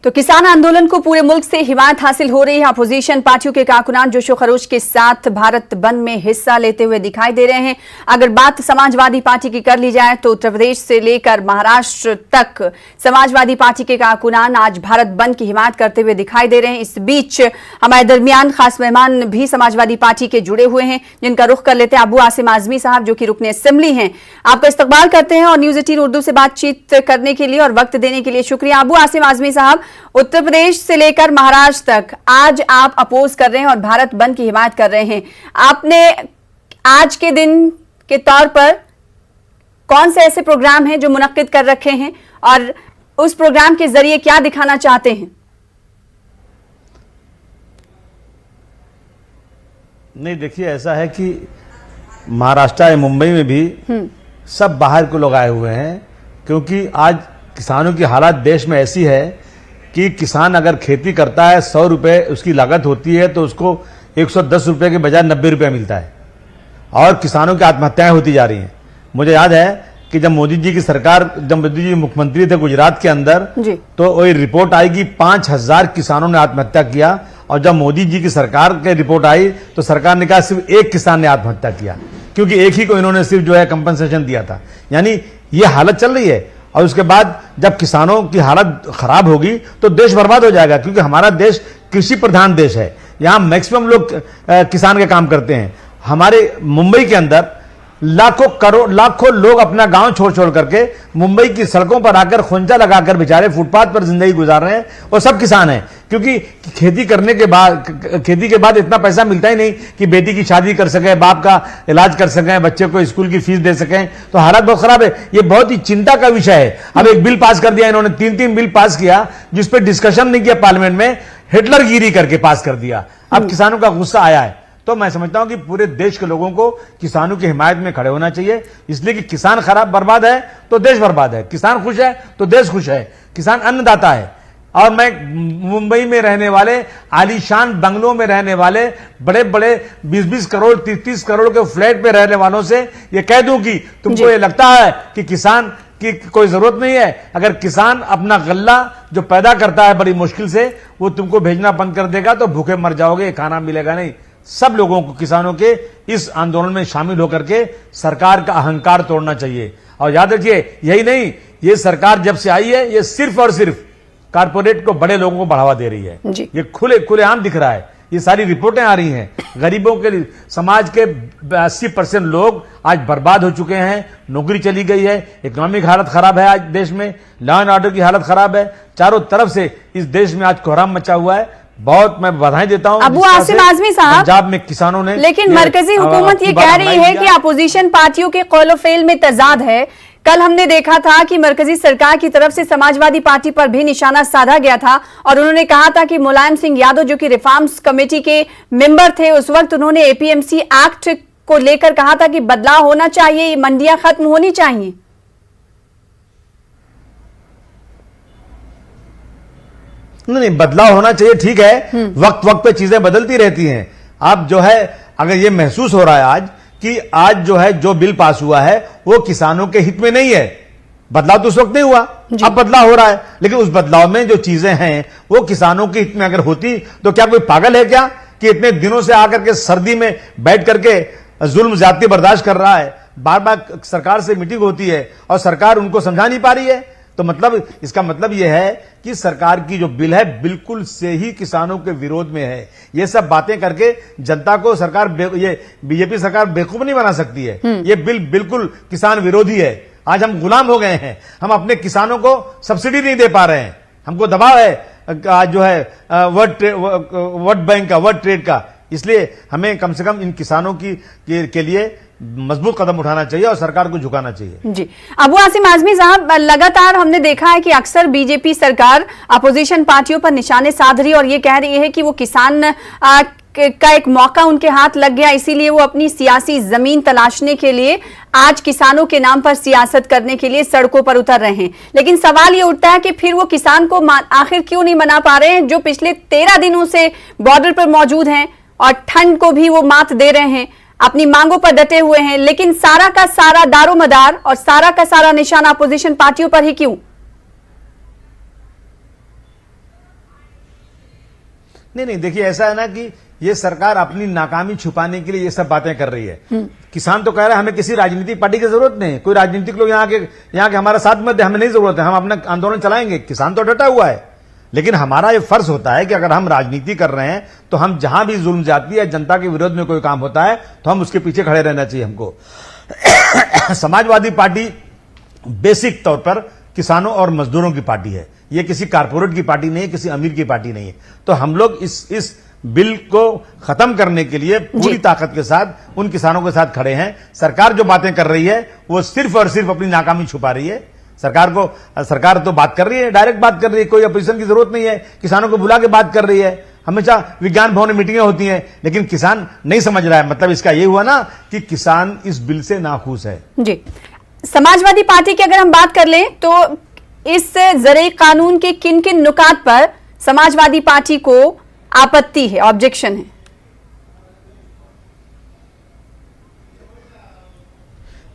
तो किसान आंदोलन को पूरे मुल्क से हिमायत हासिल हो रही है। अपोजिशन पार्टियों के कारकुनान जोशो खरोश के साथ भारत बंद में हिस्सा लेते हुए दिखाई दे रहे हैं। अगर बात समाजवादी पार्टी की कर ली जाए तो उत्तर प्रदेश से लेकर महाराष्ट्र तक समाजवादी पार्टी के कारकुनान आज भारत बंद की हिमायत करते हुए दिखाई दे रहे हैं। इस बीच हमारे दरमियान खास मेहमान भी समाजवादी पार्टी के जुड़े हुए हैं, जिनका रुख कर लेते हैं अबू आसिम आजमी साहब, जो कि रुकने असेंबली हैं। आपका इस्तकबाल करते हैं और न्यूज़ 18 उर्दू से बातचीत करने के लिए और वक्त देने के लिए शुक्रिया। अबू आसिम आजमी साहब, उत्तर प्रदेश से लेकर महाराष्ट्र तक आज आप अपोज कर रहे हैं और भारत बंद की हिमायत कर रहे हैं। आपने आज के दिन के तौर पर कौन से ऐसे प्रोग्राम हैं जो मुनक्किद कर रखे हैं और उस प्रोग्राम के जरिए क्या दिखाना चाहते हैं? नहीं, देखिए, ऐसा है कि महाराष्ट्र या मुंबई में भी सब बाहर को लोग आए हुए हैं, क्योंकि आज किसानों की हालत देश में ऐसी है कि किसान अगर खेती करता है 100 रुपए उसकी लागत होती है तो उसको 110 रुपए के बजाय 90 रुपया मिलता है और किसानों की आत्महत्याएं होती जा रही हैं। मुझे याद है कि जब मोदी जी की सरकार, जब मोदी जी मुख्यमंत्री थे गुजरात के अंदर, तो वही रिपोर्ट आई कि 5000 किसानों ने आत्महत्या किया, और जब मोदी जी की सरकार की रिपोर्ट आई तो सरकार ने कहा सिर्फ एक किसान ने आत्महत्या किया, क्योंकि एक ही को इन्होंने सिर्फ जो है कंपनसेशन दिया था। यानी ये हालत चल रही है और उसके बाद जब किसानों की हालत खराब होगी तो देश बर्बाद हो जाएगा, क्योंकि हमारा देश कृषि प्रधान देश है। यहां मैक्सिमम लोग किसान के काम करते हैं। हमारे मुंबई के अंदर लाखों लोग अपना गांव छोड़ करके मुंबई की सड़कों पर आकर खोंचा लगाकर बेचारे फुटपाथ पर जिंदगी गुजार रहे हैं, और सब किसान हैं, क्योंकि खेती के बाद इतना पैसा मिलता ही नहीं कि बेटी की शादी कर सकें, बाप का इलाज कर सकें, बच्चे को स्कूल की फीस दे सकें। तो हालत बहुत खराब है। ये बहुत ही चिंता का विषय है। अब एक बिल पास कर दिया इन्होंने, 3 बिल पास किया जिस पर डिस्कशन नहीं किया पार्लियामेंट में, हिटलरगिरी करके पास कर दिया। अब किसानों का गुस्सा आया है। तो मैं समझता हूं कि पूरे देश के लोगों को किसानों की हिमायत में खड़े होना चाहिए, इसलिए कि किसान बर्बाद है तो देश बर्बाद है, किसान खुश है तो देश खुश है, किसान अन्नदाता है। और मैं मुंबई में रहने वाले, आलीशान बंगलों में रहने वाले, बड़े बड़े 20-20 करोड़ 30-30 करोड़ के फ्लैट पे रहने वालों से ये कह दूं कि तुमको ये लगता है कि किसान की कोई जरूरत नहीं है, अगर किसान अपना गल्ला जो पैदा करता है बड़ी मुश्किल से वो तुमको भेजना बंद कर देगा तो भूखे मर जाओगे, खाना मिलेगा नहीं। सब लोगों को, किसानों के इस आंदोलन में शामिल होकर के सरकार का अहंकार तोड़ना चाहिए। और याद रखिए, यही नहीं, ये सरकार जब से आई है ये सिर्फ और सिर्फ कारपोरेट को, बड़े लोगों को बढ़ावा दे रही है। ये खुलेआम दिख रहा है। ये सारी रिपोर्टें आ रही हैं। गरीबों के समाज के 80% लोग आज बर्बाद हो चुके हैं, नौकरी चली गई है, इकोनॉमिक हालत खराब है, आज देश में लॉ एंड ऑर्डर की हालत खराब है, चारों तरफ से इस देश में आज कोहराम मचा हुआ है। बहुत मैं बधाई देता हूं अबू आसिम आजमी साहब, पंजाब में किसानों ने, लेकिन मरकजी हुकूमत ये कह रही है कि अपोजिशन पार्टियों के कौल फेल में तजाद है। कल हमने देखा था कि मरकजी सरकार की तरफ से समाजवादी पार्टी पर भी निशाना साधा गया था और उन्होंने कहा था कि मुलायम सिंह यादव, जो कि रिफॉर्म्स कमेटी के मेंबर थे, उस वक्त उन्होंने एपीएमसी एक्ट को लेकर कहा था कि बदलाव होना चाहिए, मंडियां खत्म होनी चाहिए। नहीं, बदलाव होना चाहिए, ठीक है। वक्त पे चीजें बदलती रहती हैं। अब जो है, अगर ये महसूस हो रहा है आज कि आज जो है जो बिल पास हुआ है वो किसानों के हित में नहीं है, बदलाव तो उस वक्त नहीं हुआ, अब बदलाव हो रहा है, लेकिन उस बदलाव में जो चीजें हैं वो किसानों के हित में अगर होती तो क्या कोई पागल है क्या कि इतने दिनों से आकर के सर्दी में बैठ करके जुल्म ज्यादती बर्दाश्त कर रहा है। बार बार सरकार से मीटिंग होती है और सरकार उनको समझा नहीं पा रही है। तो मतलब इसका मतलब यह है कि सरकार की जो बिल है बिल्कुल से ही किसानों के विरोध में है। ये सब बातें करके जनता को सरकार, ये बीजेपी सरकार बेवकूफ नहीं बना सकती है। ये बिल बिल्कुल किसान विरोधी है। आज हम गुलाम हो गए हैं, हम अपने किसानों को सब्सिडी नहीं दे पा रहे हैं, हमको दबाव है आज जो है वर्ल्ड बैंक का, वर्ल्ड ट्रेड का। इसलिए हमें कम से कम इन किसानों के लिए मजबूत कदम उठाना चाहिए और सरकार को झुकाना चाहिए। जी, अबू आसिम आजमी साहब, लगातार हमने देखा है कि अक्सर बीजेपी सरकार अपोजिशन पार्टियों पर निशाने साध रही और ये कह रही है कि वो किसान का एक मौका उनके हाथ लग गया, इसीलिए वो अपनी सियासी जमीन तलाशने के लिए आज किसानों के नाम पर सियासत करने के लिए सड़कों पर उतर रहे हैं। लेकिन सवाल ये उठता है कि फिर वो किसान को आखिर क्यों नहीं मना पा रहे हैं, जो पिछले 13 दिनों से बॉर्डर पर मौजूद हैं और ठंड को भी वो मात दे रहे हैं, अपनी मांगों पर डटे हुए हैं, लेकिन सारा का सारा दारोमदार और सारा का सारा निशाना अपोजिशन पार्टियों पर ही क्यों? नहीं नहीं, देखिए ऐसा है ना कि ये सरकार अपनी नाकामी छुपाने के लिए ये सब बातें कर रही है। किसान तो कह रहा है हमें किसी राजनीतिक पार्टी की जरूरत नहीं, कोई राजनीतिक लोग यहाँ के हमारा साथ में दे, हमें नहीं जरूरत है, हम अपना आंदोलन चलाएंगे। किसान तो डटा हुआ है, लेकिन हमारा ये फर्ज होता है कि अगर हम राजनीति कर रहे हैं तो हम जहां भी जुल्म जाती है, जनता के विरोध में कोई काम होता है तो हम उसके पीछे खड़े रहना चाहिए हमको। समाजवादी पार्टी बेसिक तौर पर किसानों और मजदूरों की पार्टी है, ये किसी कारपोरेट की पार्टी नहीं है, किसी अमीर की पार्टी नहीं है। तो हम लोग इस बिल को खत्म करने के लिए पूरी ताकत के साथ उन किसानों के साथ खड़े हैं। सरकार जो बातें कर रही है वो सिर्फ और सिर्फ अपनी नाकामी छुपा रही है। सरकार तो बात कर रही है, डायरेक्ट बात कर रही है, कोई अपोजिशन की जरूरत नहीं है, किसानों को बुला के बात कर रही है। हमेशा विज्ञान भवन में मीटिंगें होती हैं, लेकिन किसान नहीं समझ रहा है। मतलब इसका ये हुआ ना कि किसान इस बिल से नाखुश है। जी, समाजवादी पार्टी की अगर हम बात कर लें तो इस ज़राए कानून के किन किन नुकात पर समाजवादी पार्टी को आपत्ति है, ऑब्जेक्शन है?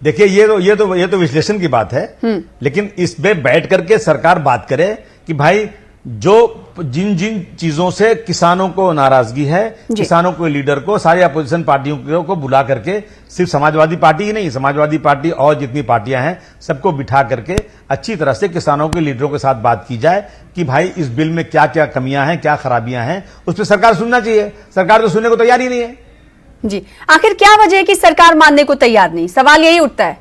देखिए ये तो विश्लेषण की बात है, लेकिन इस पे बैठ करके सरकार बात करे कि भाई जिन चीजों से किसानों को नाराजगी है, किसानों को, लीडर को, सारी अपोजिशन पार्टियों को बुला करके, सिर्फ समाजवादी पार्टी ही नहीं, समाजवादी पार्टी और जितनी पार्टियां हैं सबको बिठा करके अच्छी तरह से किसानों के लीडरों के साथ बात की जाए कि भाई इस बिल में क्या क्या कमियां हैं, क्या खराबियां हैं, उस पर सरकार सुनना चाहिए। सरकार तो सुनने को तैयार ही नहीं है। जी, आखिर क्या वजह है कि सरकार मानने को तैयार नहीं? सवाल यही उठता है।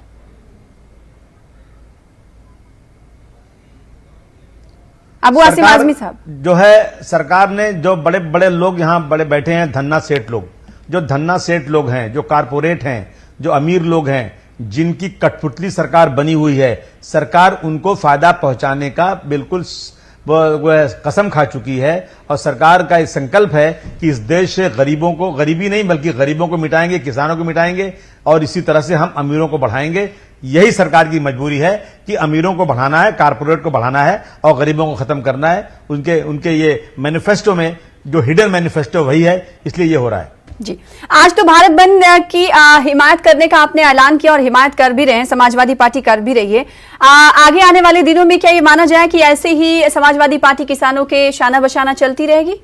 अबू आसिम आजमी साहब, जो है सरकार ने, जो बड़े बड़े लोग यहां बड़े बैठे हैं, धन्ना सेठ लोग, जो धन्ना सेठ लोग हैं, जो कारपोरेट हैं, जो अमीर लोग हैं, जिनकी कठपुतली सरकार बनी हुई है, सरकार उनको फायदा पहुंचाने का बिल्कुल कसम खा चुकी है। और सरकार का इस संकल्प है कि इस देश से गरीबों को, गरीबी नहीं बल्कि गरीबों को मिटाएंगे, किसानों को मिटाएंगे, और इसी तरह से हम अमीरों को बढ़ाएंगे। यही सरकार की मजबूरी है कि अमीरों को बढ़ाना है, कारपोरेट को बढ़ाना है और गरीबों को खत्म करना है। उनके ये मैनिफेस्टो में जो हिडन मैनिफेस्टो वही है, इसलिए ये हो रहा है। जी, आज तो भारत बंद की हिमायत करने का आपने ऐलान किया और हिमायत कर भी रहे हैं, समाजवादी पार्टी कर भी रही है। आगे आने वाले दिनों में क्या ये माना जाए कि ऐसे ही समाजवादी पार्टी किसानों के शाना बशाना चलती रहेगी?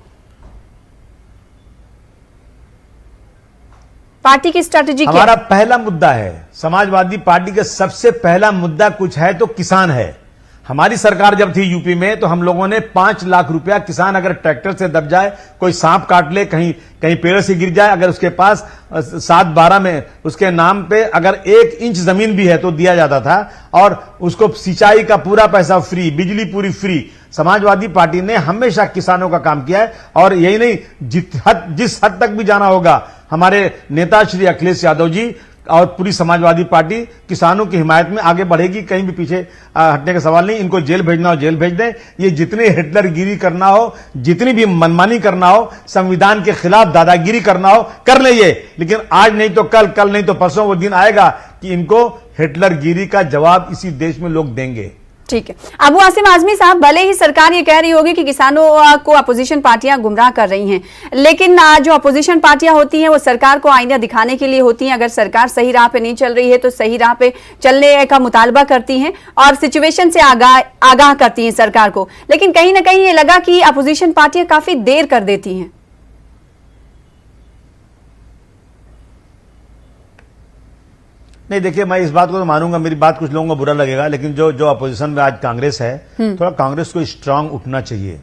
पार्टी की स्ट्रैटेजी क्या? हमारा पहला मुद्दा है, समाजवादी पार्टी का सबसे पहला मुद्दा कुछ है तो किसान है। हमारी सरकार जब थी यूपी में तो हम लोगों ने 5 लाख रुपया, किसान अगर ट्रैक्टर से दब जाए, कोई सांप काट ले, कहीं पेड़ से गिर जाए, अगर उसके पास 7/12 में उसके नाम पे अगर 1 इंच जमीन भी है तो दिया जाता था, और उसको सिंचाई का पूरा पैसा फ्री, बिजली पूरी फ्री। समाजवादी पार्टी ने हमेशा किसानों का काम किया है। और यही नहीं, जिस हद तक भी जाना होगा, हमारे नेता श्री अखिलेश यादव जी और पूरी समाजवादी पार्टी किसानों की हिमायत में आगे बढ़ेगी। कहीं भी पीछे हटने का सवाल नहीं। इनको जेल भेजना हो जेल भेज दें, ये जितने हिटलरगिरी करना हो, जितनी भी मनमानी करना हो, संविधान के खिलाफ दादागिरी करना हो, कर ले ये। लेकिन आज नहीं तो कल, कल नहीं तो परसों वो दिन आएगा कि इनको हिटलरगिरी का जवाब इसी देश में लोग देंगे। ठीक है, अबू आसिम आजमी साहब, भले ही सरकार ये कह रही होगी कि किसानों को अपोजिशन पार्टियां गुमराह कर रही हैं, लेकिन जो अपोजिशन पार्टियां होती हैं वो सरकार को आईना दिखाने के लिए होती हैं। अगर सरकार सही राह पे नहीं चल रही है तो सही राह पे चलने का मुतालबा करती हैं और सिचुएशन से आगाह करती हैं सरकार को। लेकिन कहीं ना कहीं ये लगा कि अपोजिशन पार्टियां काफी देर कर देती हैं। नहीं, देखिए मैं इस बात को तो मानूंगा, मेरी बात कुछ लोगों को बुरा लगेगा, लेकिन जो अपोजिशन में आज कांग्रेस है, थोड़ा कांग्रेस को स्ट्रांग उठना चाहिए।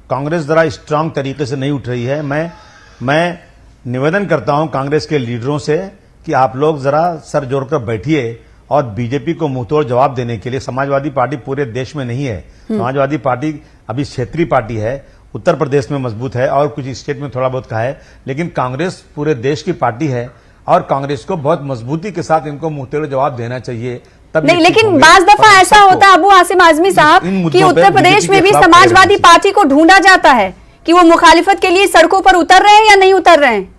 कांग्रेस जरा स्ट्रांग तरीके से नहीं उठ रही है। मैं निवेदन करता हूं कांग्रेस के लीडरों से कि आप लोग जरा सर जोड़कर बैठिए और बीजेपी को मुंहतोड़ जवाब देने के लिए। समाजवादी पार्टी पूरे देश में नहीं है, समाजवादी पार्टी अभी क्षेत्रीय पार्टी है, उत्तर प्रदेश में मजबूत है और कुछ स्टेट में थोड़ा बहुत का है, लेकिन कांग्रेस पूरे देश की पार्टी है और कांग्रेस को बहुत मजबूती के साथ इनको मुंहतोड़ जवाब देना चाहिए। तब नहीं, लेकिन बाज दफा ऐसा होता है अबू आसिम आजमी साहब कि उत्तर प्रदेश में भी समाजवादी पार्टी को ढूंढा जाता है कि वो मुखालिफत के लिए सड़कों पर उतर रहे हैं या नहीं उतर रहे हैं।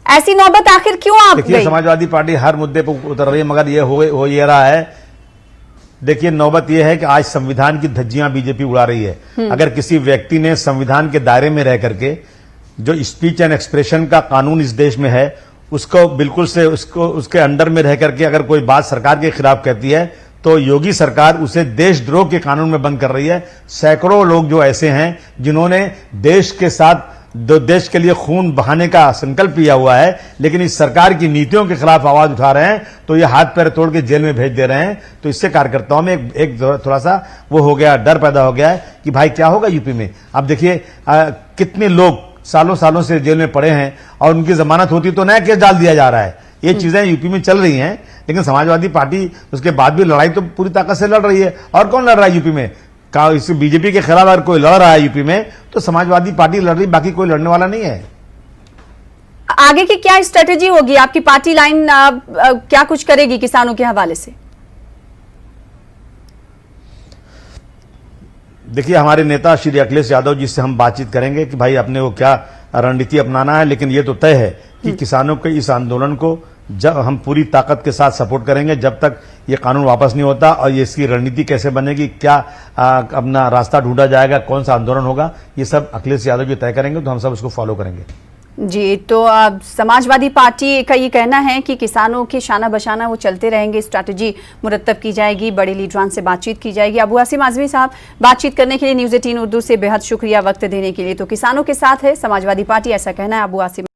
ऐसी नौबत आखिर क्यों आ गई? समाजवादी पार्टी हर मुद्दे पर उतर रही है, मगर ये हो ये रहा है। देखिए, नौबत यह है कि आज संविधान की धज्जियां बीजेपी उड़ा रही है। अगर किसी व्यक्ति ने संविधान के दायरे में रह करके जो स्पीच एंड एक्सप्रेशन का कानून इस देश में है, उसको बिल्कुल से उसके अंडर में रह करके अगर कोई बात सरकार के खिलाफ कहती है तो योगी सरकार उसे देशद्रोह के कानून में बंद कर रही है। सैकड़ों लोग जो ऐसे हैं जिन्होंने देश के साथ देश के लिए खून बहाने का संकल्प लिया हुआ है, लेकिन इस सरकार की नीतियों के खिलाफ आवाज उठा रहे हैं, तो ये हाथ पैर तोड़ के जेल में भेज दे रहे हैं। तो इससे कार्यकर्ताओं में एक थोड़ा सा वो हो गया, डर पैदा हो गया है कि भाई क्या होगा यूपी में। अब देखिए कितने लोग सालों सालों से जेल में पड़े हैं और उनकी जमानत होती तो नया केस डाल दिया जा रहा है। ये चीजें यूपी में चल रही हैं, लेकिन समाजवादी पार्टी उसके बाद भी लड़ाई तो पूरी ताकत से लड़ रही है। और कौन लड़ रहा है यूपी में? इस बीजेपी के खिलाफ अगर कोई लड़ रहा है यूपी में, तो समाजवादी पार्टी लड़ रही, बाकी कोई लड़ने वाला नहीं है। आगे की क्या स्ट्रेटेजी होगी? आपकी पार्टी लाइन क्या कुछ करेगी किसानों के हवाले से? देखिए, हमारे नेता श्री अखिलेश यादव जी से हम बातचीत करेंगे कि भाई अपने को क्या रणनीति अपनाना है, लेकिन ये तो तय है कि किसानों के इस आंदोलन को जब हम पूरी ताकत के साथ सपोर्ट करेंगे जब तक ये कानून वापस नहीं होता। और ये इसकी रणनीति कैसे बनेगी, क्या अपना रास्ता ढूंढा जाएगा, कौन सा आंदोलन होगा, ये सब अखिलेश यादव जी तय करेंगे, तो हम सब उसको फॉलो करेंगे। जी, तो समाजवादी पार्टी का ये कहना है कि किसानों के शाना बशाना वो चलते रहेंगे, स्ट्रैटेजी मुरत्तब की जाएगी, बड़े लीडरान से बातचीत की जाएगी। अबू आसिम आजमी साहब, बातचीत करने के लिए न्यूज़ 18 उर्दू से बेहद शुक्रिया वक्त देने के लिए। तो किसानों के साथ है समाजवादी पार्टी, ऐसा कहना है अबू आसिम।